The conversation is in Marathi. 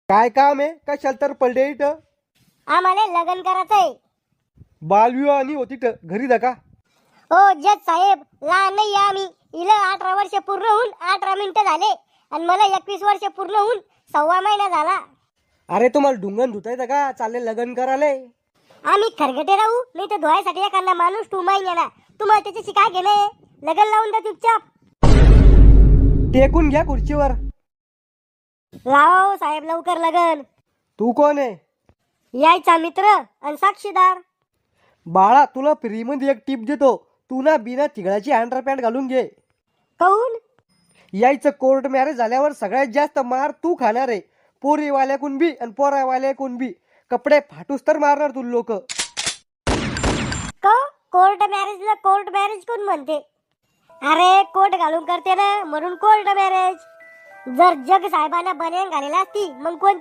काय काम आहे? कशाला तर पडले इथं? आम्हाला लग्न करायचंय. बालविवाह आणि होती घरी जा का? हो जज साहेब, लहान नाही आम्ही. हिला 18 वर्ष पूर्ण होऊन 18 मिनिटं झाले आणि मला 21 वर्ष पूर्ण होऊन 1.25 महिना झाला. अरे तुम्हाला ढुंगण धुतायचं का? चालले लग्न करायला. आम्ही खरगटे राहू नाही तर धुवायसाठी एखादा माणूस टुमाई येणार. तुम्हाला त्याच्याशी काय घेणं? लग्न लावून द्या चुपचाप. टेकून घ्या खुर्चीवर. लावा हो साहेब लवकर लग्न. तू कोण आहे? यायचा मित्र आणि साक्षीदार. बाळा तुला फ्री मध्ये एक टिप देतो. तू ना बिना तिघळाची अंडरपॅन्ट घालून घे. कहून? यायचं कोर्ट मॅरेज झाल्यावर सगळ्यात जास्त मार तू खाणार आहे. पोरीवाल्याकून बी आणि पोरावाल्याकून बी. कपडे फाटूस तर मारणार तू लोक. कोर्ट मॅरेजला कोर्ट मॅरेज कोण म्हणते? अरे कोट घालून करते ना म्हणून कोर्ट मॅरेज. जर जग साहेबांना बनेन घालेला असती मग कोण